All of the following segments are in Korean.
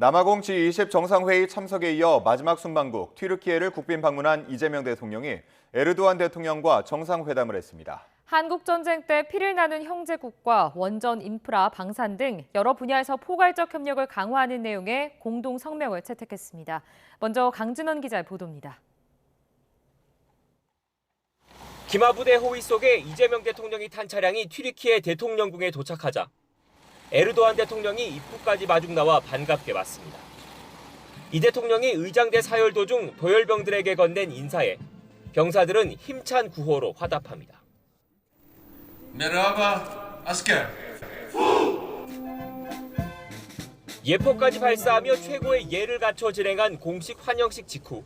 남아공 G20 정상회의 참석에 이어 마지막 순방국 튀르키예를 국빈 방문한 이재명 대통령이 에르도안 대통령과 정상회담을 했습니다. 한국전쟁 때 피를 나눈 형제국과 원전 인프라, 방산 등 여러 분야에서 포괄적 협력을 강화하는 내용의 공동 성명을 채택했습니다. 먼저 강진원 기자의 보도입니다. 기마부대 호위 속에 이재명 대통령이 탄 차량이 튀르키예 대통령궁에 도착하자 에르도안 대통령이 입구까지 마중 나와 반갑게 맞습니다. 이 대통령이 의장대 사열 도중 도열병들에게 건넨 인사에 병사들은 힘찬 구호로 화답합니다. 메라바 아스케. 예포까지 발사하며 최고의 예를 갖춰 진행한 공식 환영식 직후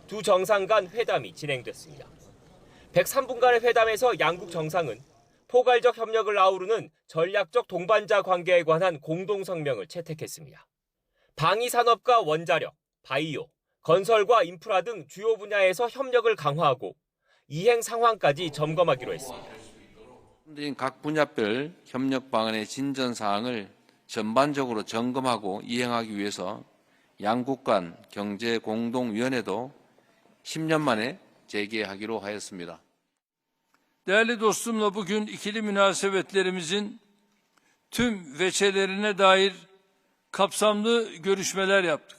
두 정상 간 회담이 진행됐습니다. 103분간의 회담에서 양국 정상은 포괄적 협력을 아우르는 전략적 동반자 관계에 관한 공동성명을 채택했습니다. 방위산업과 원자력, 바이오, 건설과 인프라 등 주요 분야에서 협력을 강화하고 이행 상황까지 점검하기로 했습니다. 각 분야별 협력 방안의 진전 사항을 전반적으로 점검하고 이행하기 위해서 양국 간 경제공동위원회도 10년 만에 재개하기로 하였습니다. Değerli dostumla bugün ikili münasebetlerimizin tüm veçelerine dair kapsamlı görüşmeler yaptık.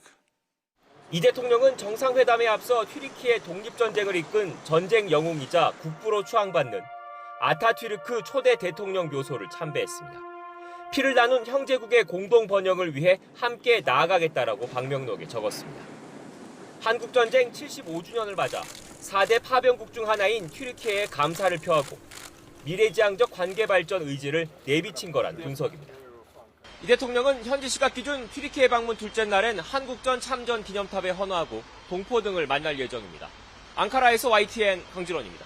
이 대통령은 정상회담에 앞서 튀르키예 독립전쟁을 이끈 전쟁 영웅이자 국부로 추앙받는 아타튀르크 초대 대통령 묘소를 참배했습니다. 피를 나눈 형제국의 공동 번영을 위해 함께 나아가겠다라고 방명록에 적었습니다. 한국전쟁 75주년을 맞아 4대 파병국 중 하나인 튀르키예에 감사를 표하고 미래지향적 관계 발전 의지를 내비친 거란 분석입니다. 이 대통령은 현지 시각 기준 튀르키예 방문 둘째 날엔 한국전 참전 기념탑에 헌화하고 동포 등을 만날 예정입니다. 앙카라에서 YTN 강진원입니다.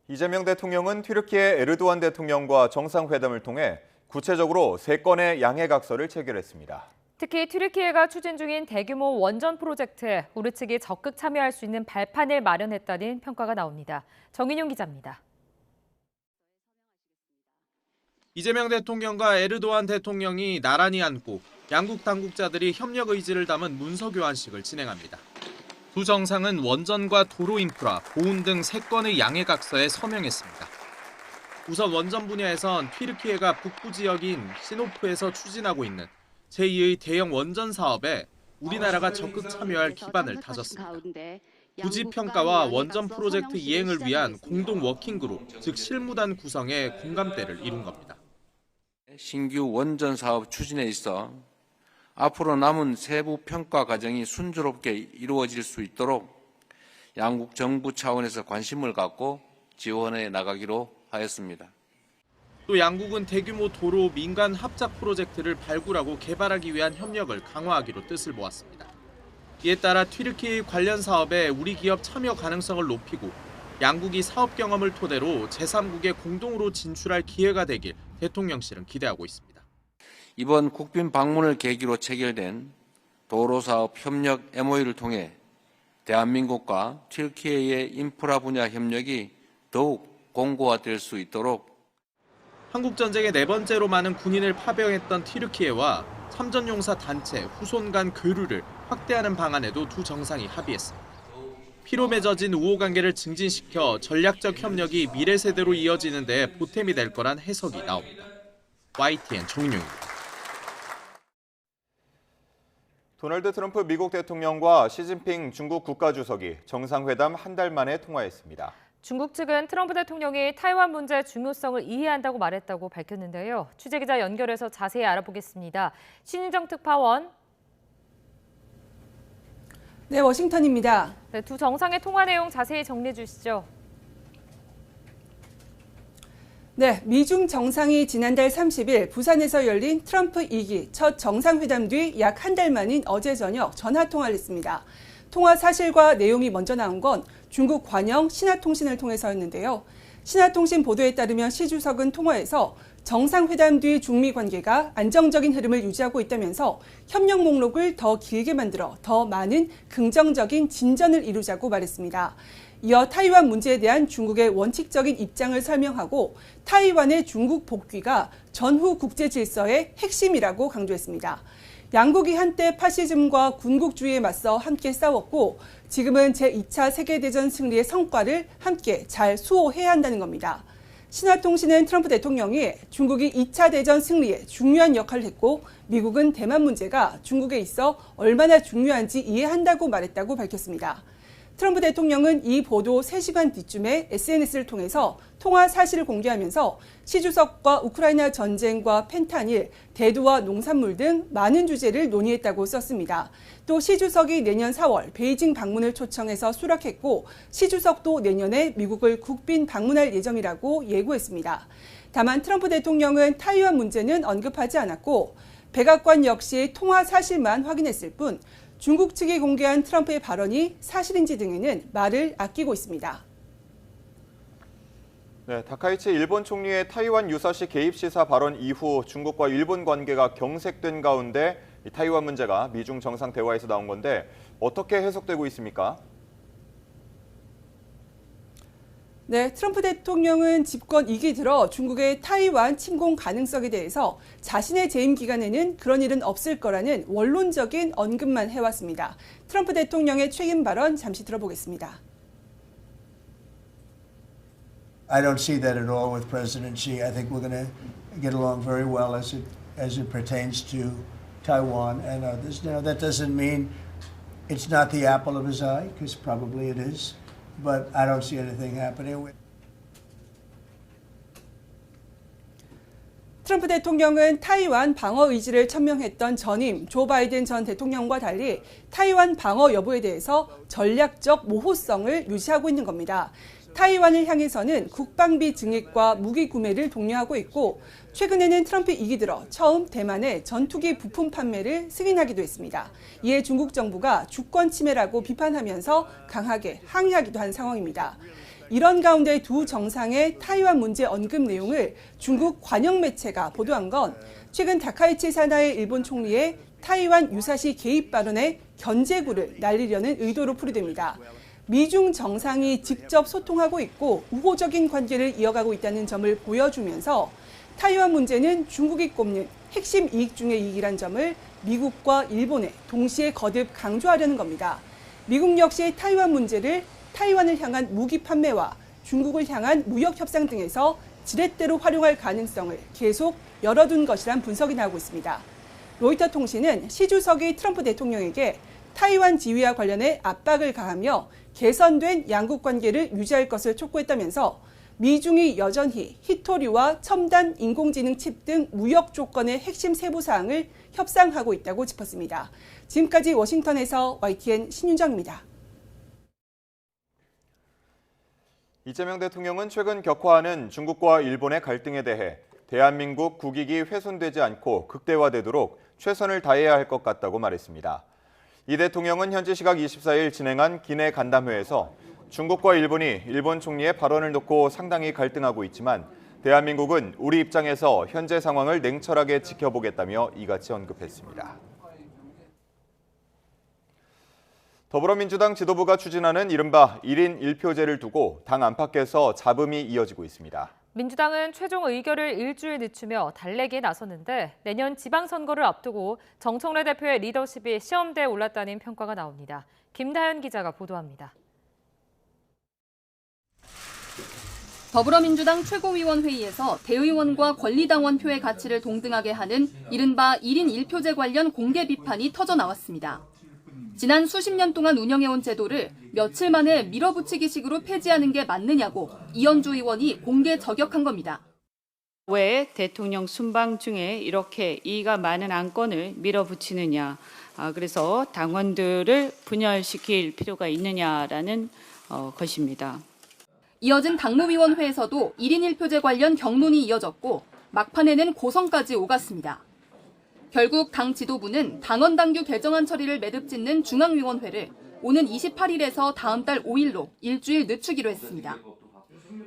이재명 대통령은 튀르키예 에르도안 대통령과 정상회담을 통해 구체적으로 3건의 양해각서를 체결했습니다. 특히 튀르키예가 추진 중인 대규모 원전 프로젝트에 우리 측이 적극 참여할 수 있는 발판을 마련했다는 평가가 나옵니다. 정인용 기자입니다. 이재명 대통령과 에르도안 대통령이 나란히 앉고 양국 당국자들이 협력 의지를 담은 문서 교환식을 진행합니다. 두 정상은 원전과 도로 인프라, 보훈 등 3건의 양해각서에 서명했습니다. 우선 원전 분야에선 튀르키예가 북부 지역인 시노프에서 추진하고 있는 제2의 대형 원전 사업에 우리나라가 적극 참여할 기반을 다졌습니다. 부지 평가와 원전 프로젝트 이행을 위한 공동 워킹그룹, 즉 실무단 구성에 공감대를 이룬 겁니다. 신규 원전 사업 추진에 있어 앞으로 남은 세부 평가 과정이 순조롭게 이루어질 수 있도록 양국 정부 차원에서 관심을 갖고 지원해 나가기로 하였습니다. 또 양국은 대규모 도로 민간 합작 프로젝트를 발굴하고 개발하기 위한 협력을 강화하기로 뜻을 모았습니다. 이에 따라 튀르키예 관련 사업에 우리 기업 참여 가능성을 높이고 양국이 사업 경험을 토대로 제3국에 공동으로 진출할 기회가 되길 대통령실은 기대하고 있습니다. 이번 국빈 방문을 계기로 체결된 도로사업 협력 MOU를 통해 대한민국과 튀르키예의 인프라 분야 협력이 더욱 공고화될 수 있도록 한국전쟁의 4번째로 많은 군인을 파병했던 튀르키예와 참전용사 단체 후손 간 교류를 확대하는 방안에도 두 정상이 합의했습니다. 피로 맺어진 우호관계를 증진시켜 전략적 협력이 미래 세대로 이어지는 데 보탬이 될 거란 해석이 나옵니다. YTN 정인용입니다. 도널드 트럼프 미국 대통령과 시진핑 중국 국가주석이 정상회담 한 달 만에 통화했습니다. 중국 측은 트럼프 대통령이 타이완 문제 중요성을 이해한다고 말했다고 밝혔는데요. 취재기자 연결해서 자세히 알아보겠습니다. 신윤정 특파원. 네, 워싱턴입니다. 네, 두 정상의 통화 내용 자세히 정리해 주시죠. 네, 미중 정상이 지난달 30일 부산에서 열린 트럼프 2기 첫 정상회담 뒤 약 한 달 만인 어제 저녁 전화통화를 했습니다. 통화 사실과 내용이 먼저 나온 건 중국 관영 신화통신을 통해서였는데요. 신화통신 보도에 따르면 시 주석은 통화에서 정상회담 뒤 중미 관계가 안정적인 흐름을 유지하고 있다면서 협력 목록을 더 길게 만들어 더 많은 긍정적인 진전을 이루자고 말했습니다. 이어 타이완 문제에 대한 중국의 원칙적인 입장을 설명하고 타이완의 중국 복귀가 전후 국제 질서의 핵심이라고 강조했습니다. 양국이 한때 파시즘과 군국주의에 맞서 함께 싸웠고 지금은 제2차 세계대전 승리의 성과를 함께 잘 수호해야 한다는 겁니다. 신화통신은 트럼프 대통령이 중국이 2차 대전 승리에 중요한 역할을 했고 미국은 대만 문제가 중국에 있어 얼마나 중요한지 이해한다고 말했다고 밝혔습니다. 트럼프 대통령은 이 보도 3시간 뒤쯤에 SNS를 통해서 통화 사실을 공개하면서 시 주석과 우크라이나 전쟁과 펜타닐, 대두와 농산물 등 많은 주제를 논의했다고 썼습니다. 또 시 주석이 내년 4월 베이징 방문을 초청해서 수락했고 시 주석도 내년에 미국을 국빈 방문할 예정이라고 예고했습니다. 다만 트럼프 대통령은 타이완 문제는 언급하지 않았고 백악관 역시 통화 사실만 확인했을 뿐 중국 측이 공개한 트럼프의 발언이 사실인지 등에는 말을 아끼고 있습니다. 네, 다카이치 일본 총리의 타이완 유사시 개입 시사 발언 이후 중국과 일본 관계가 경색된 가운데 이 타이완 문제가 미중 정상 대화에서 나온 건데 어떻게 해석되고 있습니까? 네, 트럼프 대통령은 집권 2기 들어 중국의 타이완 침공 가능성에 대해서 자신의 재임 기간에는 그런 일은 없을 거라는 원론적인 언급만 해왔습니다. 트럼프 대통령의 최근 발언 잠시 들어보겠습니다. I don't see that at all with President Xi. I think we're going to get along very well as it pertains to Taiwan and others. Now, that doesn't mean it's not the apple of his eye, because probably it is. But I don't see anything happening. 트럼프 대통령은 타이완 방어 의지를 천명했던 전임 조 바이든 전 대통령과 달리 타이완 방어 여부에 대해서 전략적 모호성을 유지하고 있는 겁니다. 타이완을 향해서는 국방비 증액과 무기 구매를 독려하고 있고 최근에는 트럼프 2기 들어 처음 대만의 전투기 부품 판매를 승인하기도 했습니다. 이에 중국 정부가 주권 침해라고 비판하면서 강하게 항의하기도 한 상황입니다. 이런 가운데 두 정상의 타이완 문제 언급 내용을 중국 관영 매체가 보도한 건 최근 다카이치 사나이 일본 총리의 타이완 유사시 개입 발언에 견제구를 날리려는 의도로 풀이됩니다. 미중 정상이 직접 소통하고 있고 우호적인 관계를 이어가고 있다는 점을 보여주면서 타이완 문제는 중국이 꼽는 핵심 이익 중의 이익이란 점을 미국과 일본에 동시에 거듭 강조하려는 겁니다. 미국 역시 타이완 문제를 타이완을 향한 무기 판매와 중국을 향한 무역 협상 등에서 지렛대로 활용할 가능성을 계속 열어둔 것이란 분석이 나오고 있습니다. 로이터 통신은 시 주석이 트럼프 대통령에게 타이완 지위와 관련해 압박을 가하며 개선된 양국 관계를 유지할 것을 촉구했다면서 미중이 여전히 히토류와 첨단 인공지능 칩 등 무역 조건의 핵심 세부 사항을 협상하고 있다고 짚었습니다. 지금까지 워싱턴에서 YTN 신윤정입니다. 이재명 대통령은 최근 격화하는 중국과 일본의 갈등에 대해 대한민국 국익이 훼손되지 않고 극대화되도록 최선을 다해야 할 것 같다고 말했습니다. 이 대통령은 현지 시각 24일 진행한 기내 간담회에서 중국과 일본이 일본 총리의 발언을 놓고 상당히 갈등하고 있지만 대한민국은 우리 입장에서 현재 상황을 냉철하게 지켜보겠다며 이같이 언급했습니다. 더불어민주당 지도부가 추진하는 이른바 1인 1표제를 두고 당 안팎에서 잡음이 이어지고 있습니다. 민주당은 최종 의결을 일주일 늦추며 달래기에 나섰는데 내년 지방선거를 앞두고 정청래 대표의 리더십이 시험대에 올랐다는 평가가 나옵니다. 김다현 기자가 보도합니다. 더불어민주당 최고위원회의에서 대의원과 권리당원 표의 가치를 동등하게 하는 이른바 1인 1표제 관련 공개 비판이 터져 나왔습니다. 지난 수십 년 동안 운영해온 제도를 며칠 만에 밀어붙이기식으로 폐지하는 게 맞느냐고 이현주 의원이 공개 저격한 겁니다. 왜 대통령 순방 중에 이렇게 이의가 많은 안건을 밀어붙이느냐. 그래서 당원들을 분열시킬 필요가 있느냐라는 것입니다. 이어진 당무위원회에서도 1인 1표제 관련 격론이 이어졌고 막판에는 고성까지 오갔습니다. 결국 당 지도부는 당원당규 개정안 처리를 매듭짓는 중앙위원회를 오는 28일에서 다음 달 5일로 일주일 늦추기로 했습니다.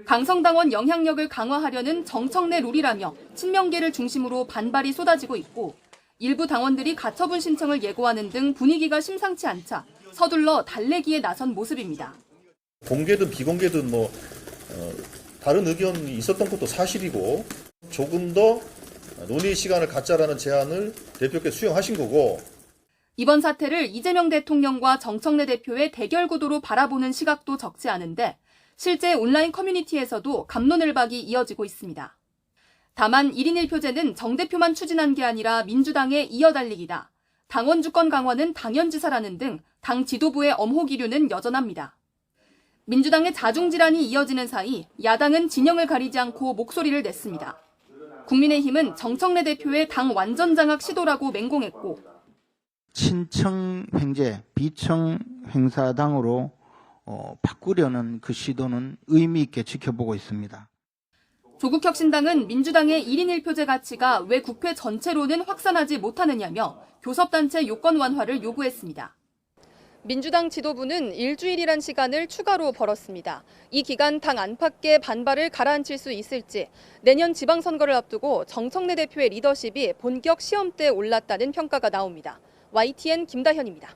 강성당원 영향력을 강화하려는 정청래 룰이라며 친명계를 중심으로 반발이 쏟아지고 있고 일부 당원들이 가처분 신청을 예고하는 등 분위기가 심상치 않자 서둘러 달래기에 나선 모습입니다. 공개든 비공개든 다른 의견이 있었던 것도 사실이고 조금 더 논의 시간을 갖자라는 제안을 대표께 수용하신 거고 이번 사태를 이재명 대통령과 정청래 대표의 대결 구도로 바라보는 시각도 적지 않은데 실제 온라인 커뮤니티에서도 갑론을박이 이어지고 있습니다. 다만 1인 1표제는 정 대표만 추진한 게 아니라 민주당의 이어달리기다. 당원 주권 강화는 당연지사라는 등 당 지도부의 엄호 기류는 여전합니다. 민주당의 자중질환이 이어지는 사이 야당은 진영을 가리지 않고 목소리를 냈습니다. 국민의힘은 정청래 대표의 당 완전 장악 시도라고 맹공했고 친청 횡재, 비청 행사당으로 바꾸려는 그 시도는 의미 있게 지켜보고 있습니다. 조국혁신당은 민주당의 1인 1표제 가치가 왜 국회 전체로는 확산하지 못하느냐며 교섭단체 요건 완화를 요구했습니다. 민주당 지도부는 일주일이란 시간을 추가로 벌었습니다. 이 기간 당 안팎의 반발을 가라앉힐 수 있을지 내년 지방선거를 앞두고 정청래 대표의 리더십이 본격 시험대에 올랐다는 평가가 나옵니다. YTN 김다현입니다.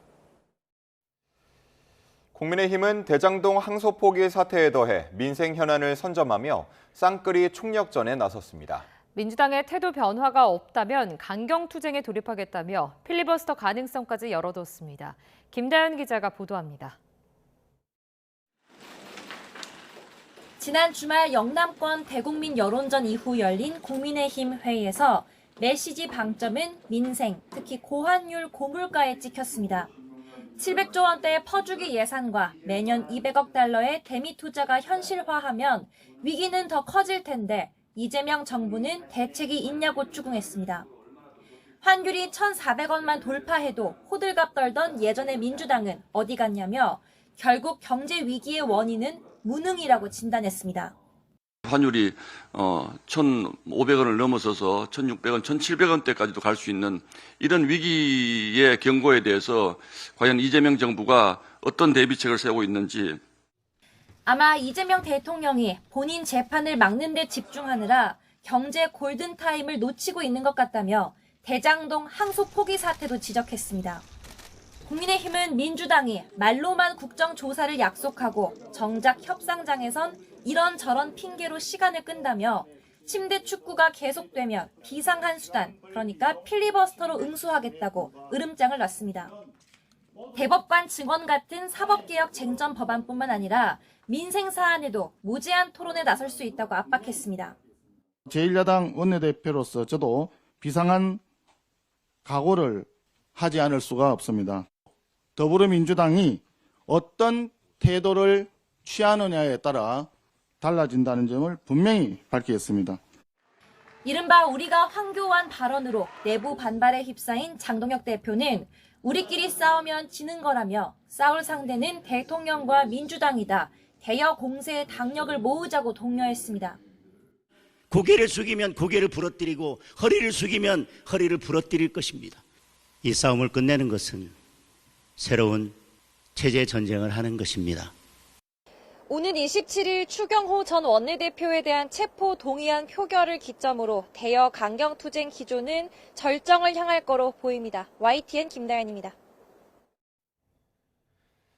국민의힘은 대장동 항소 포기 사태에 더해 민생 현안을 선점하며 쌍끌이 총력전에 나섰습니다. 민주당의 태도 변화가 없다면 강경투쟁에 돌입하겠다며 필리버스터 가능성까지 열어뒀습니다. 김다현 기자가 보도합니다. 지난 주말 영남권 대국민 여론전 이후 열린 국민의힘 회의에서 메시지 방점은 민생, 특히 고환율 고물가에 찍혔습니다. 700조 원대의 퍼주기 예산과 매년 200억 달러의 대미 투자가 현실화하면 위기는 더 커질 텐데 이재명 정부는 대책이 있냐고 추궁했습니다. 환율이 1,400원만 돌파해도 호들갑 떨던 예전의 민주당은 어디 갔냐며 결국 경제 위기의 원인은 무능이라고 진단했습니다. 환율이 1,500원을 넘어서서 1,600원, 1,700원대까지도 갈 수 있는 이런 위기의 경고에 대해서 과연 이재명 정부가 어떤 대비책을 세우고 있는지. 아마 이재명 대통령이 본인 재판을 막는 데 집중하느라 경제 골든타임을 놓치고 있는 것 같다며 대장동 항소 포기 사태도 지적했습니다. 국민의힘은 민주당이 말로만 국정조사를 약속하고 정작 협상장에선 이런저런 핑계로 시간을 끈다며 침대 축구가 계속되면 비상한 수단, 그러니까 필리버스터로 응수하겠다고 으름장을 놨습니다. 대법관 증언 같은 사법개혁 쟁점 법안뿐만 아니라 민생 사안에도 무제한 토론에 나설 수 있다고 압박했습니다. 제1야당 원내대표로서 저도 비상한 각오를 하지 않을 수가 없습니다. 더불어민주당이 어떤 태도를 취하느냐에 따라 달라진다는 점을 분명히 밝히겠습니다. 이른바 우리가 황교안 발언으로 내부 반발에 휩싸인 장동혁 대표는 우리끼리 싸우면 지는 거라며 싸울 상대는 대통령과 민주당이다. 대여 공세의 당력을 모으자고 독려했습니다. 고개를 숙이면 고개를 부러뜨리고 허리를 숙이면 허리를 부러뜨릴 것입니다. 이 싸움을 끝내는 것은 새로운 체제 전쟁을 하는 것입니다. 오는 27일 추경호 전 원내대표에 대한 체포 동의안 표결을 기점으로 대여 강경투쟁 기조는 절정을 향할 거로 보입니다. YTN 김다현입니다.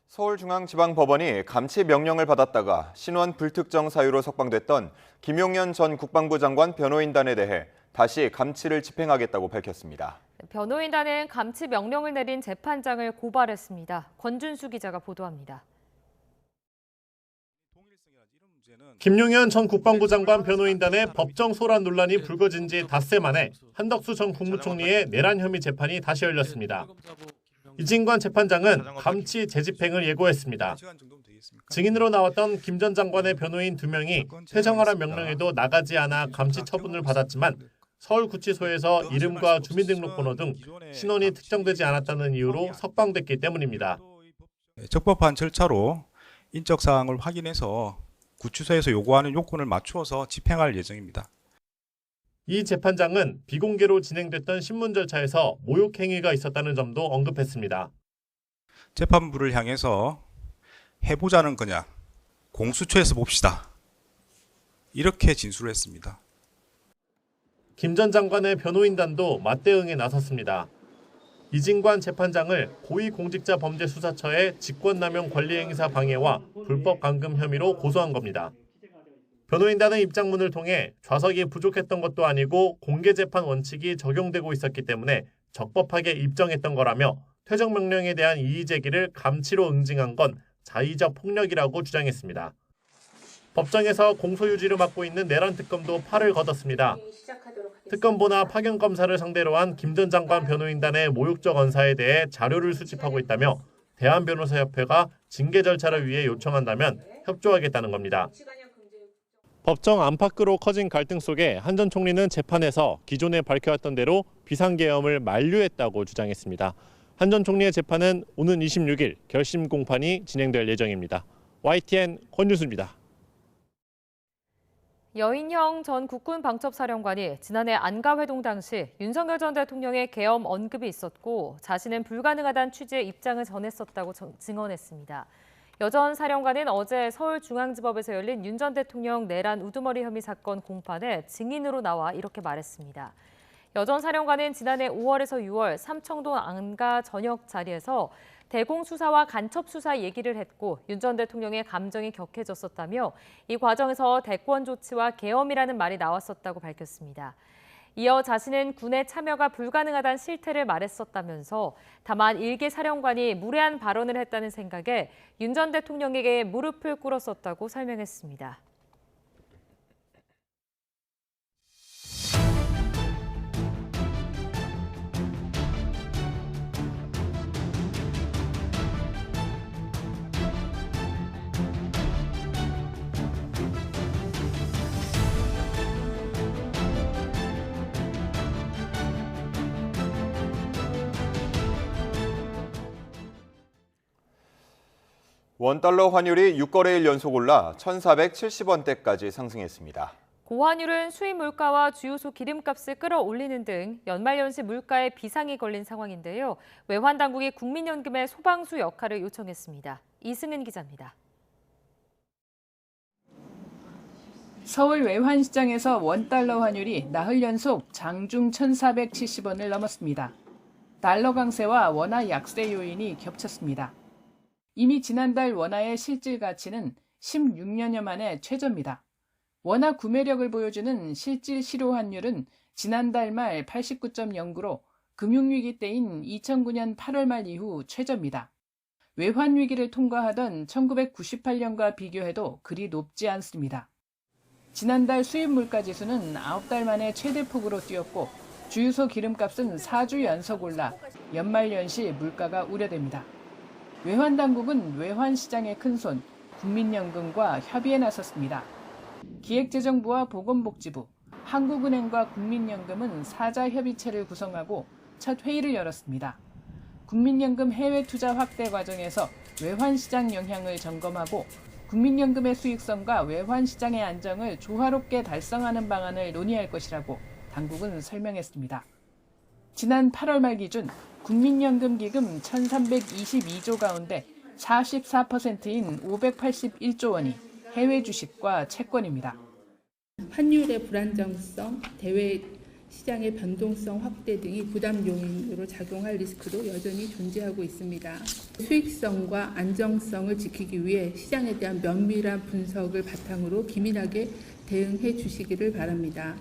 서울중앙지방법원이 감치 명령을 받았다가 신원 불특정 사유로 석방됐던 김용현 전 국방부 장관 변호인단에 대해 다시 감치를 집행하겠다고 밝혔습니다. 변호인단은 감치 명령을 내린 재판장을 고발했습니다. 권준수 기자가 보도합니다. 김용현 전 국방부 장관 변호인단의 법정 소란 논란이 불거진 지 닷새 만에 한덕수 전 국무총리의 내란 혐의 재판이 다시 열렸습니다. 이진관 재판장은 감치 재집행을 예고했습니다. 증인으로 나왔던 김 전 장관의 변호인 2명이 퇴정하라 명령에도 나가지 않아 감치 처분을 받았지만 서울구치소에서 이름과 주민등록번호 등 신원이 특정되지 않았다는 이유로 석방됐기 때문입니다. 적법한 절차로 인적 사항을 확인해서 구치소에서 요구하는 요건을 맞추어서 집행할 예정입니다. 이 재판장은 비공개로 진행됐던 신문 절차에서 모욕 행위가 있었다는 점도 언급했습니다. 재판부를 향해서 해보자는 거냐, 공수처에서 봅시다. 이렇게 진술을 했습니다. 김 전 장관의 변호인단도 맞대응에 나섰습니다. 이진관 재판장을 고위공직자범죄수사처의 직권남용 권리행사 방해와 불법 감금 혐의로 고소한 겁니다. 변호인단의 입장문을 통해 좌석이 부족했던 것도 아니고 공개재판 원칙이 적용되고 있었기 때문에 적법하게 입정했던 거라며 퇴정명령에 대한 이의제기를 감치로 응징한 건 자의적 폭력이라고 주장했습니다. 법정에서 공소유지를 맡고 있는 내란 특검도 팔을 걷었습니다. 특검보나 파견검사를 상대로 한 김 전 장관 변호인단의 모욕적 언사에 대해 자료를 수집하고 있다며 대한변호사협회가 징계 절차를 위해 요청한다면 협조하겠다는 겁니다. 법정 안팎으로 커진 갈등 속에 한 전 총리는 재판에서 기존에 밝혀왔던 대로 비상계엄을 만류했다고 주장했습니다. 한 전 총리의 재판은 오는 26일 결심 공판이 진행될 예정입니다. YTN 권유수입니다. 여인형 전 국군 방첩사령관이 지난해 안가회동 당시 윤석열 전 대통령의 계엄 언급이 있었고 자신은 불가능하다는 취지의 입장을 전했었다고 증언했습니다. 여 전 사령관은 어제 서울중앙지법에서 열린 윤 전 대통령 내란 우두머리 혐의 사건 공판에 증인으로 나와 이렇게 말했습니다. 여 전 사령관은 지난해 5월에서 6월 삼청동 안가 저녁 자리에서 대공수사와 간첩수사 얘기를 했고 윤 전 대통령의 감정이 격해졌었다며 이 과정에서 대권 조치와 계엄이라는 말이 나왔었다고 밝혔습니다. 이어 자신은 군의 참여가 불가능하다는 실태를 말했었다면서 다만 일개 사령관이 무례한 발언을 했다는 생각에 윤 전 대통령에게 무릎을 꿇었었다고 설명했습니다. 원달러 환율이 6거래일 연속 올라 1,470원대까지 상승했습니다. 고환율은 수입 물가와 주요소 기름값을 끌어올리는 등 연말연시 물가에 비상이 걸린 상황인데요. 외환 당국이 국민연금의 소방수 역할을 요청했습니다. 이승은 기자입니다. 서울 외환시장에서 원달러 환율이 나흘 연속 장중 1,470원을 넘었습니다. 달러 강세와 원화 약세 요인이 겹쳤습니다. 이미 지난달 원화의 실질 가치는 16년여 만에 최저입니다. 원화 구매력을 보여주는 실질 실효 환율은 지난달 말 89.09로 금융위기 때인 2009년 8월 말 이후 최저입니다. 외환위기를 통과하던 1998년과 비교해도 그리 높지 않습니다. 지난달 수입 물가 지수는 9달 만에 최대폭으로 뛰었고 주유소 기름값은 4주 연속 올라 연말연시 물가가 우려됩니다. 외환당국은 외환시장의 큰손, 국민연금과 협의에 나섰습니다. 기획재정부와 보건복지부, 한국은행과 국민연금은 사자협의체를 구성하고 첫 회의를 열었습니다. 국민연금 해외 투자 확대 과정에서 외환시장 영향을 점검하고 국민연금의 수익성과 외환시장의 안정을 조화롭게 달성하는 방안을 논의할 것이라고 당국은 설명했습니다. 지난 8월 말 기준 국민연금 기금 1,322조 가운데 44%인 581조 원이 해외 주식과 채권입니다. 환율의 불안정성, 대외 시장의 변동성 확대 등이 부담 요인으로 작용할 리스크도 여전히 존재하고 있습니다. 수익성과 안정성을 지키기 위해 시장에 대한 면밀한 분석을 바탕으로 기민하게 대응해 주시기를 바랍니다.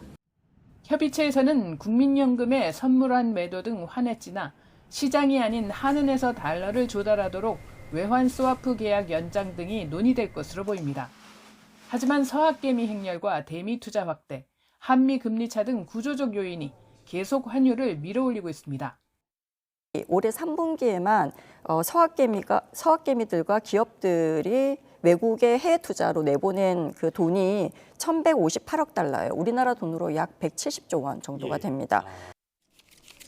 협의체에서는 국민연금의 선물환 매도 등 환해지나 시장이 아닌 한은에서 달러를 조달하도록 외환 스와프 계약 연장 등이 논의될 것으로 보입니다. 하지만 서학개미 행렬과 대미 투자 확대, 한미 금리차 등 구조적 요인이 계속 환율을 밀어올리고 있습니다. 올해 3분기에만 서학개미들과 기업들이 외국의 해외 투자로 내보낸 그 돈이 1,158억 달러예요. 우리나라 돈으로 약 170조 원 정도가 됩니다.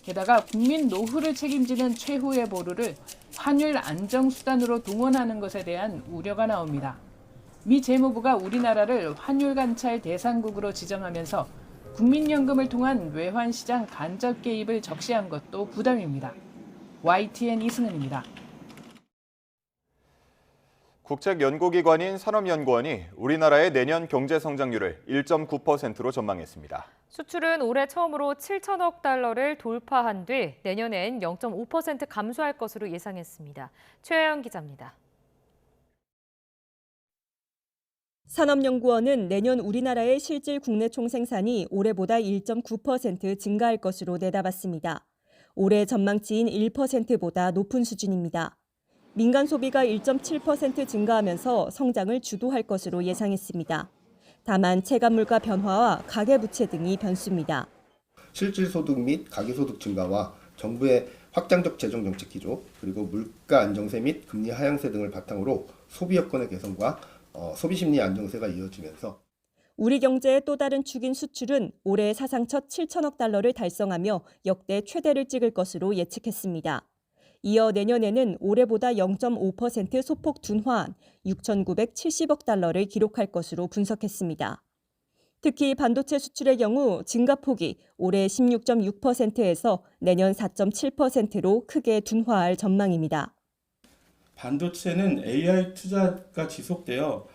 게다가 국민 노후를 책임지는 최후의 보루를 환율 안정수단으로 동원하는 것에 대한 우려가 나옵니다. 미 재무부가 우리나라를 환율 관찰 대상국으로 지정하면서 국민연금을 통한 외환시장 간접 개입을 적시한 것도 부담입니다. YTN 이승은입니다. 국책연구기관인 산업연구원이 우리나라의 내년 경제 성장률을 1.9%로 전망했습니다. 수출은 올해 처음으로 7천억 달러를 돌파한 뒤 내년엔 0.5% 감소할 것으로 예상했습니다. 최혜영 기자입니다. 산업연구원은 내년 우리나라의 실질 국내 총생산이 올해보다 1.9% 증가할 것으로 내다봤습니다. 올해 전망치인 1%보다 높은 수준입니다. 민간 소비가 1.7% 증가하면서 성장을 주도할 것으로 예상했습니다. 다만 체감물가 변화와 가계부채 등이 변수입니다. 실질소득 및 가계소득 증가와 정부의 확장적 재정정책 기조, 그리고 물가 안정세 및 금리 하향세 등을 바탕으로 소비 여건의 개선과 소비심리 안정세가 이어지면서 우리 경제의 또 다른 축인 수출은 올해 사상 첫 7천억 달러를 달성하며 역대 최대를 찍을 것으로 예측했습니다. 이어 내년에는 올해보다 0.5% 소폭 둔화한 6,970억 달러를 기록할 것으로 분석했습니다. 특히 반도체 수출의 경우 증가폭이 올해 16.6%에서 내년 4.7%로 크게 둔화할 전망입니다. 반도체는 AI 투자가 지속되어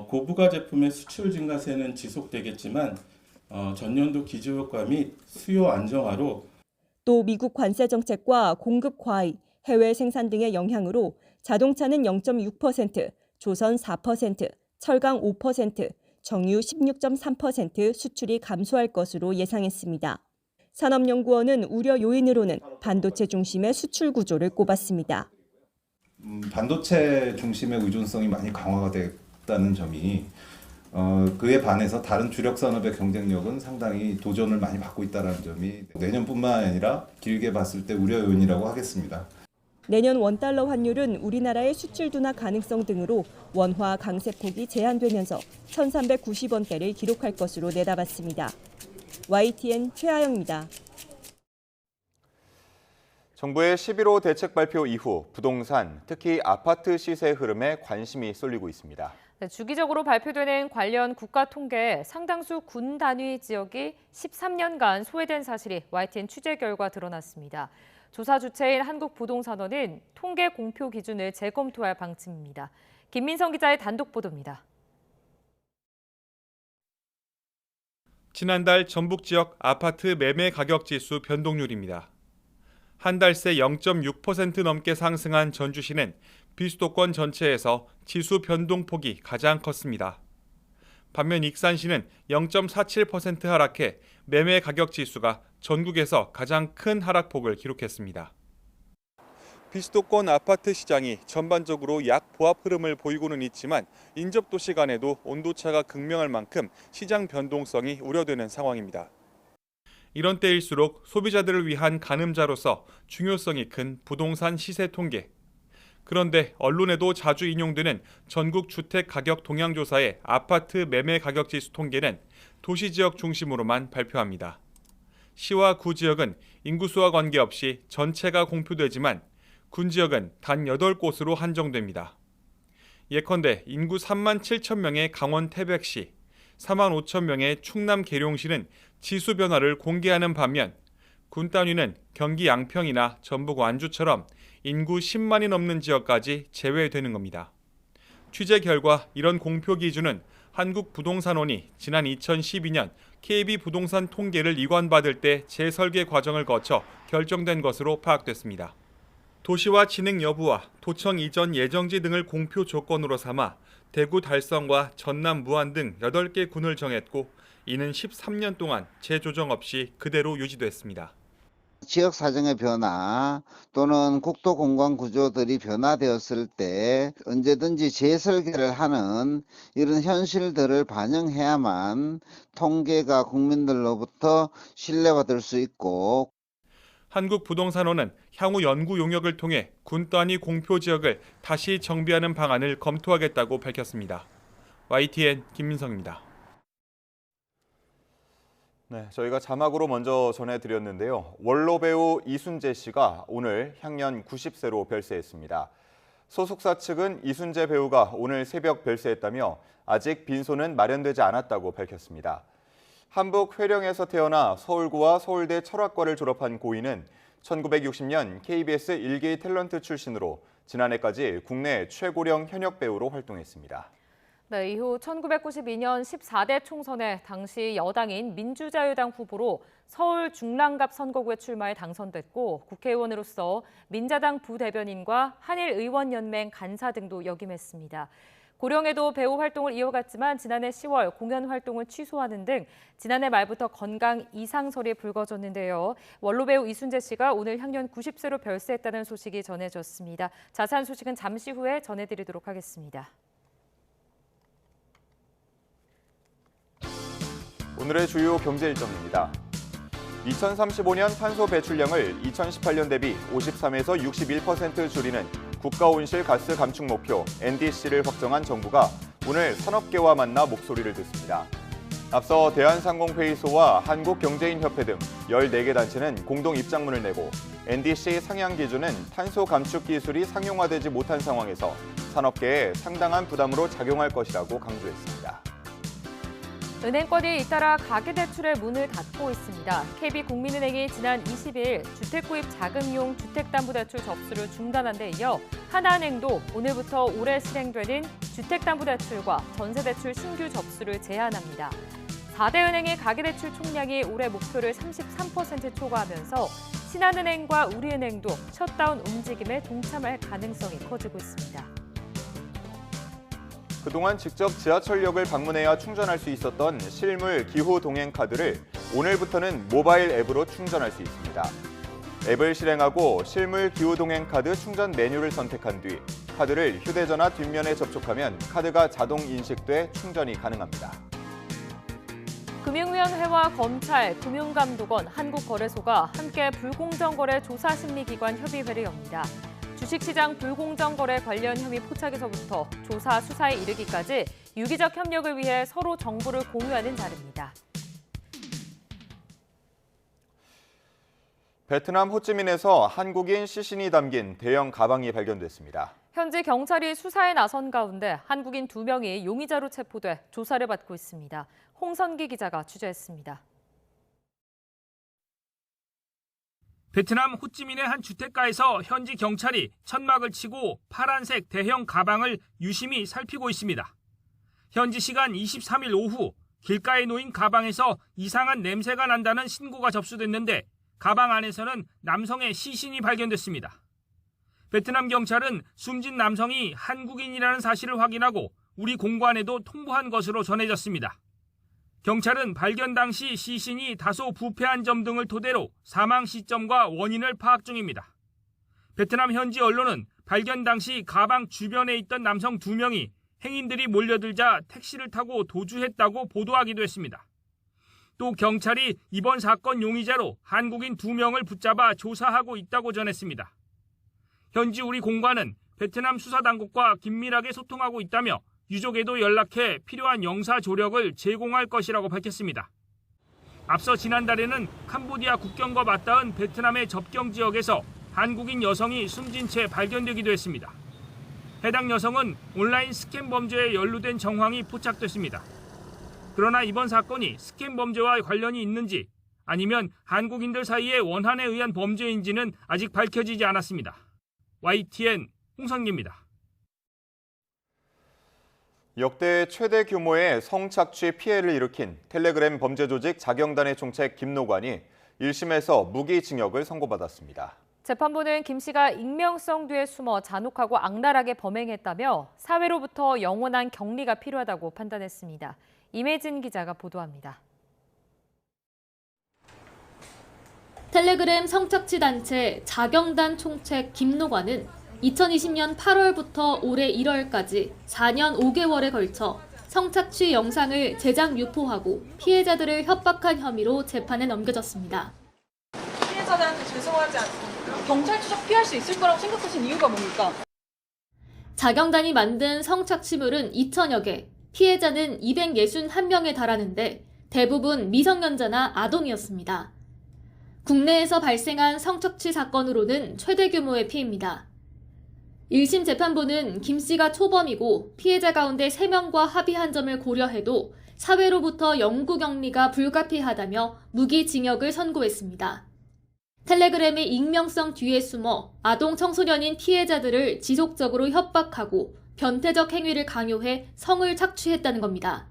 고부가 제품의 수출 증가세는 지속되겠지만 전년도 기저효과 및 수요 안정화로 또 미국 관세 정책과 공급 과잉, 해외 생산 등의 영향으로 자동차는 0.6%, 조선 4%, 철강 5%, 정유 16.3% 수출이 감소할 것으로 예상했습니다. 산업연구원은 우려 요인으로는 반도체 중심의 수출 구조를 꼽았습니다. 반도체 중심의 의존성이 많이 강화가 됐다는 점이 그에 반해서 다른 주력 산업의 경쟁력은 상당히 도전을 많이 받고 있다는 점이 내년뿐만 아니라 길게 봤을 때 우려 요인이라고 하겠습니다. 내년 원달러 환율은 우리나라의 수출 둔화 가능성 등으로 원화 강세폭이 제한되면서 1,390원대를 기록할 것으로 내다봤습니다. YTN 최하영입니다. 정부의 11호 대책 발표 이후 부동산, 특히 아파트 시세 흐름에 관심이 쏠리고 있습니다. 주기적으로 발표되는 관련 국가 통계에 상당수 군 단위 지역이 13년간 소외된 사실이 YTN 취재 결과 드러났습니다. 조사 주체인 한국부동산원은 통계 공표 기준을 재검토할 방침입니다. 김민성 기자의 단독 보도입니다. 지난달 전북 지역 아파트 매매 가격 지수 변동률입니다. 한 달 새 0.6% 넘게 상승한 전주시는 비수도권 전체에서 지수 변동폭이 가장 컸습니다. 반면 익산시는 0.47% 하락해 매매 가격 지수가 전국에서 가장 큰 하락폭을 기록했습니다. 비수도권 아파트 시장이 전반적으로 약보합 흐름을 보이고는 있지만 인접도시 간에도 온도차가 극명할 만큼 시장 변동성이 우려되는 상황입니다. 이런 때일수록 소비자들을 위한 가늠자로서 중요성이 큰 부동산 시세 통계. 그런데 언론에도 자주 인용되는 전국 주택 가격 동향조사의 아파트 매매 가격 지수 통계는 도시 지역 중심으로만 발표합니다. 시와 구 지역은 인구수와 관계없이 전체가 공표되지만 군 지역은 단 8곳으로 한정됩니다. 예컨대 인구 3만 7천 명의 강원 태백시, 4만 5천 명의 충남 계룡시는 지수 변화를 공개하는 반면 군 단위는 경기 양평이나 전북 완주처럼 인구 10만이 넘는 지역까지 제외되는 겁니다. 취재 결과 이런 공표 기준은 한국부동산원이 지난 2012년 KB부동산 통계를 이관받을 때 재설계 과정을 거쳐 결정된 것으로 파악됐습니다. 도시화 진행 여부와 도청 이전 예정지 등을 공표 조건으로 삼아 대구 달성과 전남 무안 등 8개 군을 정했고 이는 13년 동안 재조정 없이 그대로 유지됐습니다. 지역 사정의 변화 또는 국토 공간 구조들이 변화되었을 때 언제든지 재설계를 하는 이런 현실들을 반영해야만 통계가 국민들로부터 신뢰받을 수 있고 한국부동산원은 향후 연구 용역을 통해 군 단위 공표 지역을 다시 정비하는 방안을 검토하겠다고 밝혔습니다. YTN 김민성입니다. 네, 저희가 자막으로 먼저 전해드렸는데요. 원로 배우 이순재 씨가 오늘 향년 90세로 별세했습니다. 소속사 측은 이순재 배우가 오늘 새벽 별세했다며 아직 빈소는 마련되지 않았다고 밝혔습니다. 한북 회령에서 태어나 서울고와 서울대 철학과를 졸업한 고인은 1960년 KBS 1기 탤런트 출신으로 지난해까지 국내 최고령 현역 배우로 활동했습니다. 네, 이후 1992년 14대 총선에 당시 여당인 민주자유당 후보로 서울 중랑갑 선거구에 출마해 당선됐고 국회의원으로서 민자당 부대변인과 한일의원연맹 간사 등도 역임했습니다. 고령에도 배우 활동을 이어갔지만 지난해 10월 공연 활동을 취소하는 등 지난해 말부터 건강 이상설이 불거졌는데요. 원로 배우 이순재 씨가 오늘 향년 90세로 별세했다는 소식이 전해졌습니다. 자세한 소식은 잠시 후에 전해드리도록 하겠습니다. 오늘의 주요 경제 일정입니다. 2035년 탄소 배출량을 2018년 대비 53에서 61% 줄이는 국가온실 가스 감축 목표 NDC를 확정한 정부가 오늘 산업계와 만나 목소리를 듣습니다. 앞서 대한상공회의소와 한국경제인협회 등 14개 단체는 공동 입장문을 내고 NDC 상향 기준은 탄소 감축 기술이 상용화되지 못한 상황에서 산업계에 상당한 부담으로 작용할 것이라고 강조했습니다. 은행권이 잇따라 가계대출의 문을 닫고 있습니다. KB국민은행이 지난 20일 주택구입 자금용 주택담보대출 접수를 중단한 데 이어 하나은행도 오늘부터 올해 실행되는 주택담보대출과 전세대출 신규 접수를 제한합니다. 4대 은행의 가계대출 총량이 올해 목표를 33% 초과하면서 신한은행과 우리은행도 셧다운 움직임에 동참할 가능성이 커지고 있습니다. 그동안 직접 지하철역을 방문해야 충전할 수 있었던 실물 기후 동행 카드를 오늘부터는 모바일 앱으로 충전할 수 있습니다. 앱을 실행하고 실물 기후 동행 카드 충전 메뉴를 선택한 뒤 카드를 휴대전화 뒷면에 접촉하면 카드가 자동 인식돼 충전이 가능합니다. 금융위원회와 검찰, 금융감독원, 한국거래소가 함께 불공정거래 조사심리기관 협의회를 엽니다. 주식시장 불공정거래 관련 혐의 포착에서부터 조사, 수사에 이르기까지 유기적 협력을 위해 서로 정보를 공유하는 자리입니다. 베트남 호찌민에서 한국인 시신이 담긴 대형 가방이 발견됐습니다. 현지 경찰이 수사에 나선 가운데 한국인 2명이 용의자로 체포돼 조사를 받고 있습니다. 홍선기 기자가 취재했습니다. 베트남 호찌민의 한 주택가에서 현지 경찰이 천막을 치고 파란색 대형 가방을 유심히 살피고 있습니다. 현지 시간 23일 오후 길가에 놓인 가방에서 이상한 냄새가 난다는 신고가 접수됐는데 가방 안에서는 남성의 시신이 발견됐습니다. 베트남 경찰은 숨진 남성이 한국인이라는 사실을 확인하고 우리 공관에도 통보한 것으로 전해졌습니다. 경찰은 발견 당시 시신이 다소 부패한 점 등을 토대로 사망 시점과 원인을 파악 중입니다. 베트남 현지 언론은 발견 당시 가방 주변에 있던 남성 2명이 행인들이 몰려들자 택시를 타고 도주했다고 보도하기도 했습니다. 또 경찰이 이번 사건 용의자로 한국인 2명을 붙잡아 조사하고 있다고 전했습니다. 현지 우리 공관은 베트남 수사당국과 긴밀하게 소통하고 있다며 유족에도 연락해 필요한 영사 조력을 제공할 것이라고 밝혔습니다. 앞서 지난달에는 캄보디아 국경과 맞닿은 베트남의 접경 지역에서 한국인 여성이 숨진 채 발견되기도 했습니다. 해당 여성은 온라인 스캠 범죄에 연루된 정황이 포착됐습니다. 그러나 이번 사건이 스캠 범죄와 관련이 있는지 아니면 한국인들 사이의 원한에 의한 범죄인지는 아직 밝혀지지 않았습니다. YTN 홍성기입니다. 역대 최대 규모의 성착취 피해를 일으킨 텔레그램 범죄 조직 자경단의 총책 김노관이 1심에서 무기징역을 선고받았습니다. 재판부는 김 씨가 익명성 뒤에 숨어 잔혹하고 악랄하게 범행했다며 사회로부터 영원한 격리가 필요하다고 판단했습니다. 임혜진 기자가 보도합니다. 텔레그램 성착취 단체 자경단 총책 김노관은 2020년 8월부터 올해 1월까지 4년 5개월에 걸쳐 성착취 영상을 제작 유포하고 피해자들을 협박한 혐의로 재판에 넘겨졌습니다. 피해자들한테 죄송하지 않습니까? 경찰 추적 피할 수 있을 거라고 생각하신 이유가 뭡니까? 자경단이 만든 성착취물은 2,000여 개, 피해자는 261명에 달하는데 대부분 미성년자나 아동이었습니다. 국내에서 발생한 성착취 사건으로는 최대 규모의 피해입니다. 1심 재판부는 김 씨가 초범이고 피해자 가운데 3명과 합의한 점을 고려해도 사회로부터 영구격리가 불가피하다며 무기징역을 선고했습니다. 텔레그램의 익명성 뒤에 숨어 아동 청소년인 피해자들을 지속적으로 협박하고 변태적 행위를 강요해 성을 착취했다는 겁니다.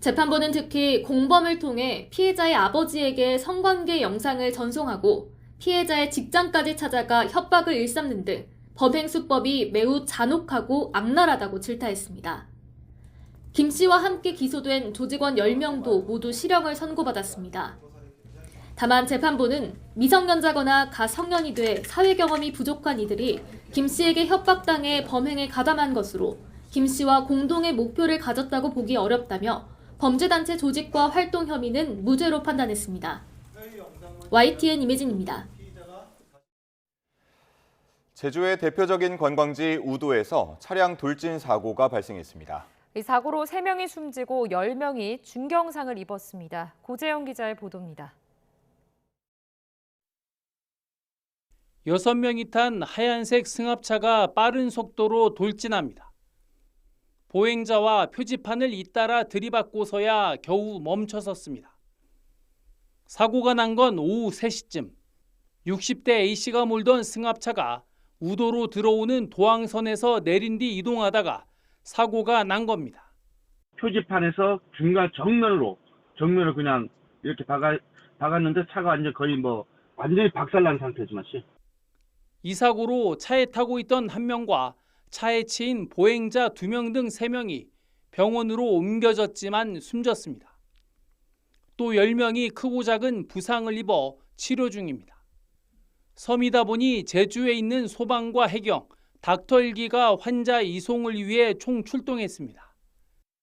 재판부는 특히 공범을 통해 피해자의 아버지에게 성관계 영상을 전송하고 피해자의 직장까지 찾아가 협박을 일삼는 등 범행 수법이 매우 잔혹하고 악랄하다고 질타했습니다. 김 씨와 함께 기소된 조직원 10명도 모두 실형을 선고받았습니다. 다만 재판부는 미성년자거나 가성년이 돼 사회 경험이 부족한 이들이 김 씨에게 협박당해 범행에 가담한 것으로 김 씨와 공동의 목표를 가졌다고 보기 어렵다며 범죄단체 조직과 활동 혐의는 무죄로 판단했습니다. YTN 임혜진입니다. 제주의 대표적인 관광지 우도에서 차량 돌진 사고가 발생했습니다. 이 사고로 3명이 숨지고 10명이 중경상을 입었습니다. 고재영 기자의 보도입니다. 6명이 탄 하얀색 승합차가 빠른 속도로 돌진합니다. 보행자와 표지판을 잇따라 들이받고서야 겨우 멈춰섰습니다. 사고가 난 건 오후 3시쯤 60대 A씨가 몰던 승합차가 우도로 들어오는 도항선에서 내린 뒤 이동하다가 사고가 난 겁니다. 표지판에서 중간 정면으로 그냥 이렇게 박았는데 차가 완전히 박살난 상태지만 씨. 이 사고로 차에 타고 있던 1명과 차에 치인 보행자 2명 등 3명이 병원으로 옮겨졌지만 숨졌습니다. 또 10명이 크고 작은 부상을 입어 치료 중입니다. 섬이다 보니 제주에 있는 소방과 해경, 닥터1기가 환자 이송을 위해 총 출동했습니다.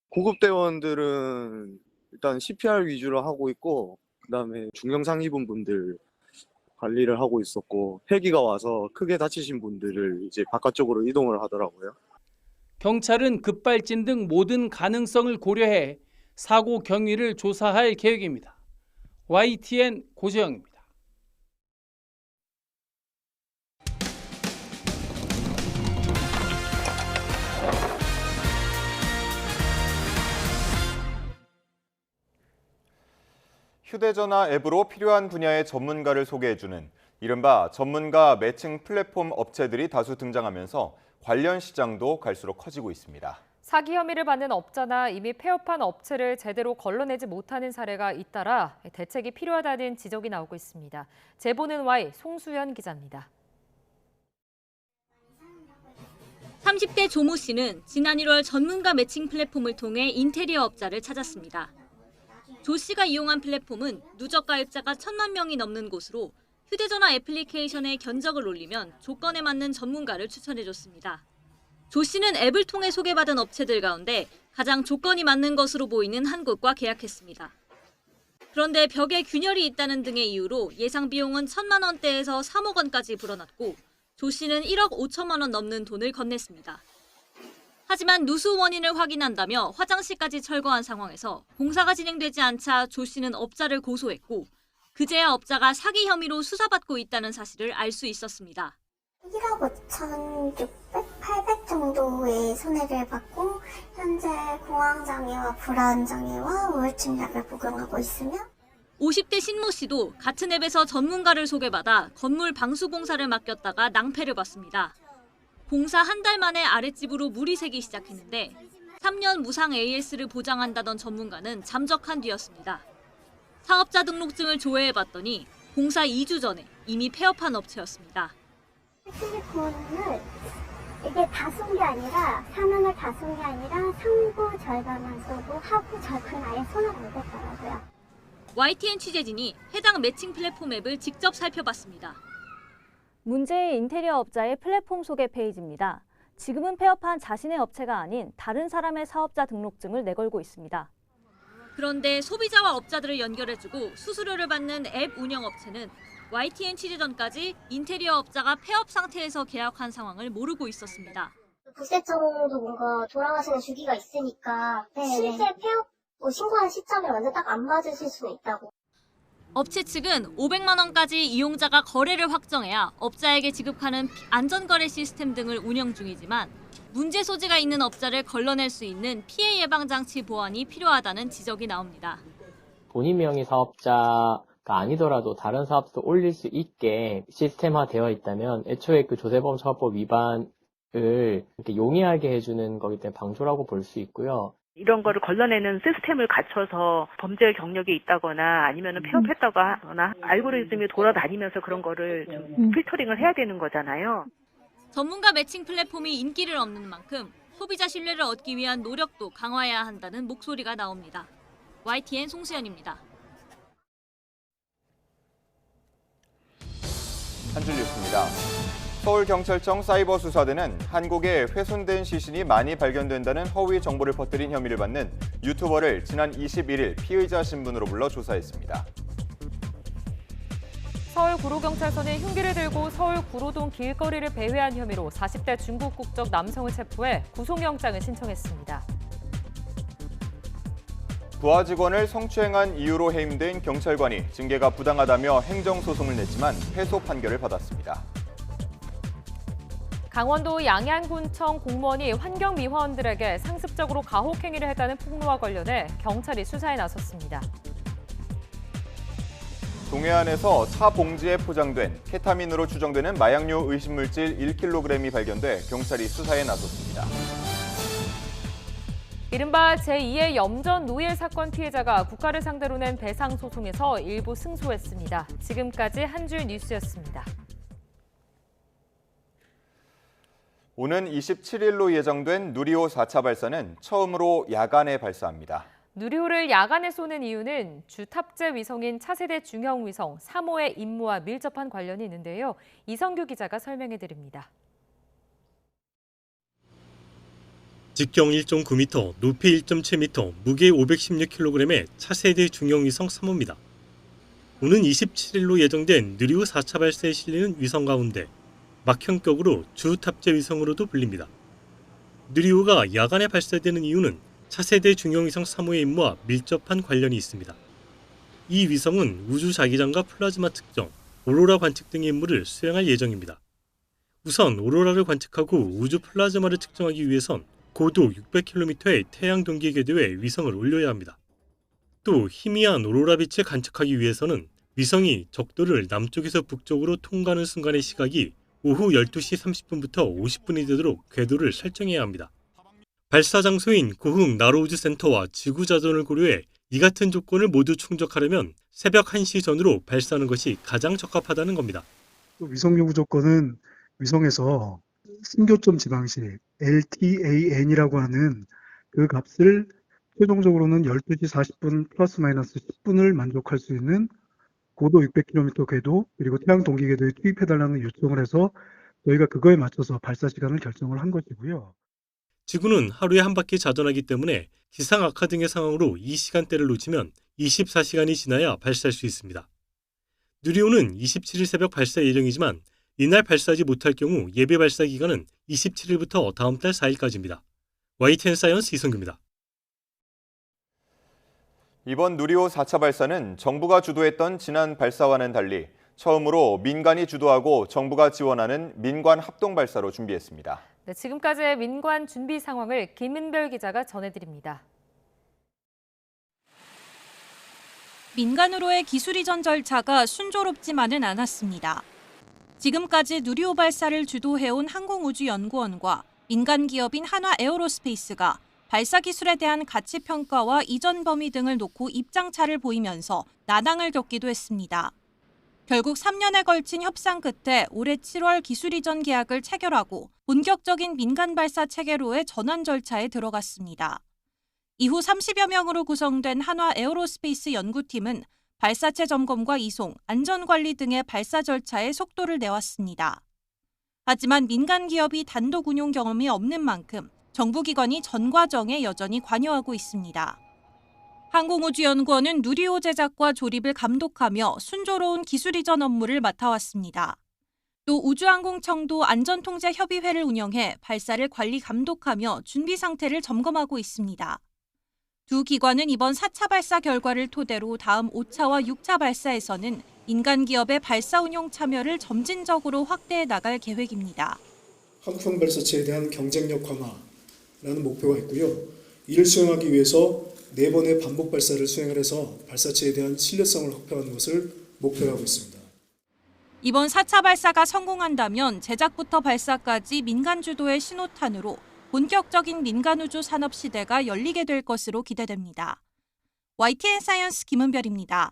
구급대원들은 일단 CPR 위주로 하고 있고 그다음에 중경상 입은 분들 관리를 하고 있었고 헬기가 와서 크게 다치신 분들을 이제 바깥쪽으로 이동을 하더라고요. 경찰은 급발진 등 모든 가능성을 고려해 사고 경위를 조사할 계획입니다. YTN 고재영입니다. 휴대전화 앱으로 필요한 분야의 전문가를 소개해주는 이른바 전문가 매칭 플랫폼 업체들이 다수 등장하면서 관련 시장도 갈수록 커지고 있습니다. 사기 혐의를 받는 업자나 이미 폐업한 업체를 제대로 걸러내지 못하는 사례가 잇따라 대책이 필요하다는 지적이 나오고 있습니다. 제보는 Y 송수연 기자입니다. 30대 조모 씨는 지난 1월 전문가 매칭 플랫폼을 통해 인테리어 업자를 찾았습니다. 조 씨가 이용한 플랫폼은 누적 가입자가 1,000만 명이 넘는 곳으로 휴대전화 애플리케이션에 견적을 올리면 조건에 맞는 전문가를 추천해줬습니다. 조 씨는 앱을 통해 소개받은 업체들 가운데 가장 조건이 맞는 것으로 보이는 한 곳과 계약했습니다. 그런데 벽에 균열이 있다는 등의 이유로 예상 비용은 1,000만 원대에서 3억 원까지 불어났고 조 씨는 1억 5천만 원 넘는 돈을 건넸습니다. 하지만 누수 원인을 확인한다며 화장실까지 철거한 상황에서 공사가 진행되지 않자 조 씨는 업자를 고소했고 그제야 업자가 사기 혐의로 수사받고 있다는 사실을 알 수 있었습니다. 1억 5,600, 800 정도의 손해를 받고 현재 공황장애와 불안장애와 우울증 약을 복용하고 있으며 50대 신모 씨도 같은 앱에서 전문가를 소개받아 건물 방수 공사를 맡겼다가 낭패를 봤습니다. 공사 한 달 만에 아랫집으로 물이 새기 시작했는데 3년 무상 AS를 보장한다던 전문가는 잠적한 뒤였습니다. 사업자 등록증을 조회해봤더니 공사 2주 전에 이미 폐업한 업체였습니다. 실리콘을 이게 다 쏜 게 아니라 사면을 다 쏜 게 아니라 상부 절반만 쏘고 하부 절반은 아예 손을 안 댔더라고요. YTN 취재진이 해당 매칭 플랫폼 앱을 직접 살펴봤습니다. 문제의 인테리어 업자의 플랫폼 소개 페이지입니다. 지금은 폐업한 자신의 업체가 아닌 다른 사람의 사업자 등록증을 내걸고 있습니다. 그런데 소비자와 업자들을 연결해주고 수수료를 받는 앱 운영업체는 YTN 취재 전까지 인테리어 업자가 폐업 상태에서 계약한 상황을 모르고 있었습니다. 국세청도 뭔가 돌아가시는 주기가 있으니까 실제 폐업 신고한 시점에 완전 딱 안 맞으실 수는 있다고. 업체 측은 500만 원까지 이용자가 거래를 확정해야 업자에게 지급하는 안전거래 시스템 등을 운영 중이지만 문제 소지가 있는 업자를 걸러낼 수 있는 피해 예방 장치 보완이 필요하다는 지적이 나옵니다. 본인 명의 사업자 아니더라도 다른 사업도 올릴 수 있게 시스템화되어 있다면 애초에 그 조세범 처벌법 위반을 이렇게 용이하게 해주는 거기 때문에 방조라고 볼 수 있고요. 이런 거를 걸러내는 시스템을 갖춰서 범죄 경력이 있다거나 아니면 폐업했다고 하거나 알고리즘이 돌아다니면서 그런 거를 좀 필터링을 해야 되는 거잖아요. 전문가 매칭 플랫폼이 인기를 얻는 만큼 소비자 신뢰를 얻기 위한 노력도 강화해야 한다는 목소리가 나옵니다. YTN 송수연입니다. 한 줄 뉴스입니다. 서울경찰청 사이버수사대는 한국에 훼손된 시신이 많이 발견된다는 허위 정보를 퍼뜨린 혐의를 받는 유튜버를 지난 21일 피의자 신분으로 불러 조사했습니다. 서울구로경찰서는 흉기를 들고 서울 구로동 길거리를 배회한 혐의로 40대 중국 국적 남성을 체포해 구속영장을 신청했습니다. 부하 직원을 성추행한 이유로 해임된 경찰관이 징계가 부당하다며 행정소송을 냈지만 패소 판결을 받았습니다. 강원도 양양군청 공무원이 환경미화원들에게 상습적으로 가혹행위를 했다는 폭로와 관련해 경찰이 수사에 나섰습니다. 동해안에서 차 봉지에 포장된 케타민으로 추정되는 마약류 의심물질 1kg이 발견돼 경찰이 수사에 나섰습니다. 이른바 제2의 염전 노예 사건 피해자가 국가를 상대로 낸 배상 소송에서 일부 승소했습니다. 지금까지 한 줄 뉴스였습니다. 오는 27일로 예정된 누리호 4차 발사는 처음으로 야간에 발사합니다. 누리호를 야간에 쏘는 이유는 주 탑재 위성인 차세대 중형 위성 3호의 임무와 밀접한 관련이 있는데요. 이성규 기자가 설명해드립니다. 직경 1.9m, 높이 1.7m, 무게 516kg의 차세대 중형 위성 3호입니다. 오는 27일로 예정된 누리호 4차 발사에 실리는 위성 가운데 막형격으로 주 탑재 위성으로도 불립니다. 누리호가 야간에 발사되는 이유는 차세대 중형 위성 3호의 임무와 밀접한 관련이 있습니다. 이 위성은 우주 자기장과 플라즈마 측정, 오로라 관측 등의 임무를 수행할 예정입니다. 우선 오로라를 관측하고 우주 플라즈마를 측정하기 위해선 고도 600km의 태양 동기 궤도에 위성을 올려야 합니다. 또 희미한 오로라 빛을 관측하기 위해서는 위성이 적도를 남쪽에서 북쪽으로 통과하는 순간의 시각이 오후 12시 30분부터 50분이 되도록 궤도를 설정해야 합니다. 발사 장소인 고흥 나로우주센터와 지구 자전을 고려해 이 같은 조건을 모두 충족하려면 새벽 1시 전으로 발사하는 것이 가장 적합하다는 겁니다. 위성 요구 조건은 위성에서 승교점 지방시 LTAN이라고 하는 그 값을 최종적으로는 12시 40분 플러스 마이너스 10분을 만족할 수 있는 고도 600km 궤도 그리고 태양 동기 궤도에 투입해달라는 요청을 해서 저희가 그거에 맞춰서 발사 시간을 결정을 한 것이고요. 지구는 하루에 한 바퀴 자전하기 때문에 기상 악화 등의 상황으로 이 시간대를 놓치면 24시간이 지나야 발사할 수 있습니다. 누리호는 27일 새벽 발사 예정이지만 이날 발사하지 못할 경우 예배 발사 기간은 27일부터 다음 달 4일까지입니다. YTN 사이언스 이성규입니다. 이번 누리호 4차 발사는 정부가 주도했던 지난 발사와는 달리 처음으로 민간이 주도하고 정부가 지원하는 민관 합동 발사로 준비했습니다. 네, 지금까지의 민관 준비 상황을 김은별 기자가 전해드립니다. 민간으로의 기술 이전 절차가 순조롭지만은 않았습니다. 지금까지 누리호 발사를 주도해온 항공우주연구원과 민간 기업인 한화 에어로스페이스가 발사 기술에 대한 가치 평가와 이전 범위 등을 놓고 입장차를 보이면서 난항을 겪기도 했습니다. 결국 3년에 걸친 협상 끝에 올해 7월 기술 이전 계약을 체결하고 본격적인 민간 발사 체계로의 전환 절차에 들어갔습니다. 이후 30여 명으로 구성된 한화 에어로스페이스 연구팀은 발사체 점검과 이송, 안전관리 등의 발사 절차에 속도를 내왔습니다. 하지만 민간 기업이 단독 운용 경험이 없는 만큼 정부기관이 전 과정에 여전히 관여하고 있습니다. 항공우주연구원은 누리호 제작과 조립을 감독하며 순조로운 기술 이전 업무를 맡아왔습니다. 또 우주항공청도 안전통제협의회를 운영해 발사를 관리 감독하며 준비 상태를 점검하고 있습니다. 두 기관은 이번 4차 발사 결과를 토대로 다음 5차와 6차 발사에서는 민간 기업의 발사 운용 참여를 점진적으로 확대해 나갈 계획입니다. 항공 발사체에 대한 경쟁력 강화라는 목표가 있고요. 이를 수행하기 위해서 4번의 반복 발사를 수행을 해서 발사체에 대한 신뢰성을 확보하는 것을 목표로 하고 있습니다. 이번 4차 발사가 성공한다면 제작부터 발사까지 민간 주도의 신호탄으로 본격적인 민간우주 산업 시대가 열리게 될 것으로 기대됩니다. YTN 사이언스 김은별입니다.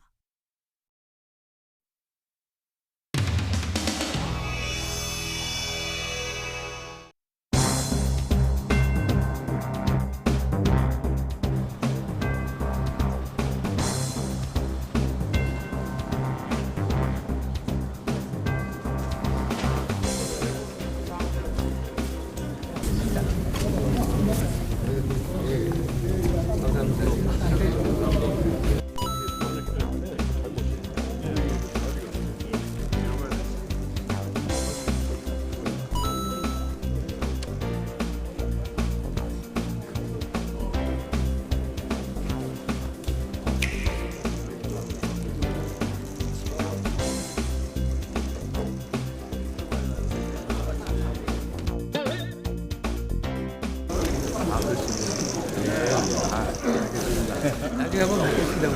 나중에 한번 뵙겠습니다.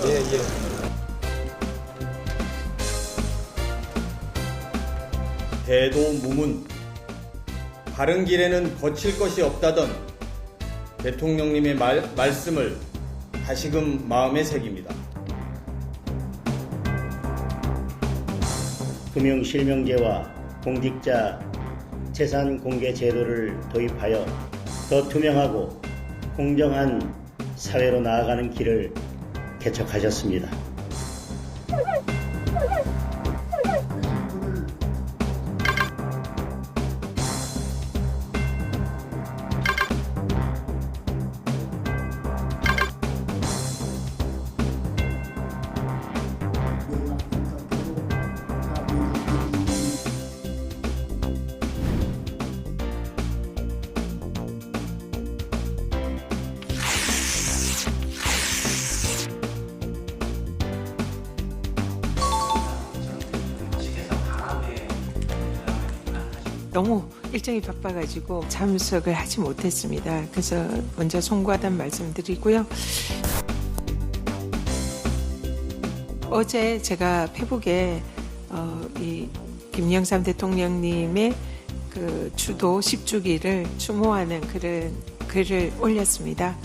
예. 대도무문, 바른 길에는 거칠 것이 없다던 대통령님의 말씀을 다시금 마음에 새깁니다. 금융실명제와 공직자 재산 공개 제도를 도입하여 더 투명하고 공정한 사회로 나아가는 길을 개척하셨습니다. 너무 일정이 바빠가지고 참석을 하지 못했습니다. 그래서 먼저 송구하다는 말씀드리고요. 어제 제가 페북에 이 김영삼 대통령님의 그 주도 10주기를 추모하는 글을 올렸습니다.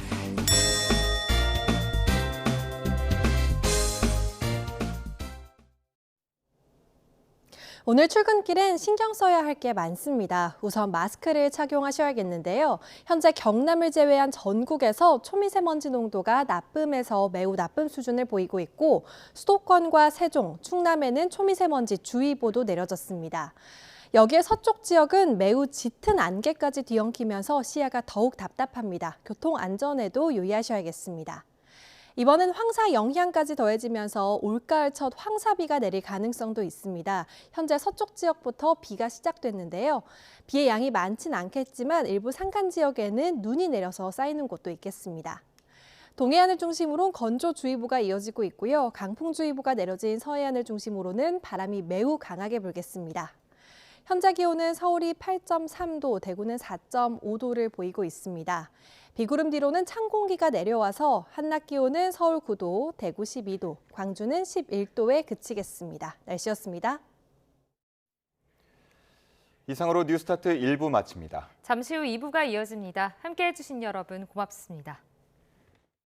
오늘 출근길엔 신경 써야 할 게 많습니다. 우선 마스크를 착용하셔야겠는데요. 현재 경남을 제외한 전국에서 초미세먼지 농도가 나쁨에서 매우 나쁨 수준을 보이고 있고 수도권과 세종, 충남에는 초미세먼지 주의보도 내려졌습니다. 여기에 서쪽 지역은 매우 짙은 안개까지 뒤엉키면서 시야가 더욱 답답합니다. 교통 안전에도 유의하셔야겠습니다. 이번엔 황사 영향까지 더해지면서 올가을 첫 황사비가 내릴 가능성도 있습니다. 현재 서쪽 지역부터 비가 시작됐는데요. 비의 양이 많진 않겠지만 일부 산간 지역에는 눈이 내려서 쌓이는 곳도 있겠습니다. 동해안을 중심으로 건조주의보가 이어지고 있고요. 강풍주의보가 내려진 서해안을 중심으로는 바람이 매우 강하게 불겠습니다. 현재 기온은 서울이 8.3도, 대구는 4.5도를 보이고 있습니다. 비구름 뒤로는 찬 공기가 내려와서 한낮 기온은 서울 9도, 대구 12도, 광주는 11도에 그치겠습니다. 날씨였습니다. 이상으로 뉴스타트 1부 마칩니다. 잠시 후 2부가 이어집니다. 함께해 주신 여러분 고맙습니다.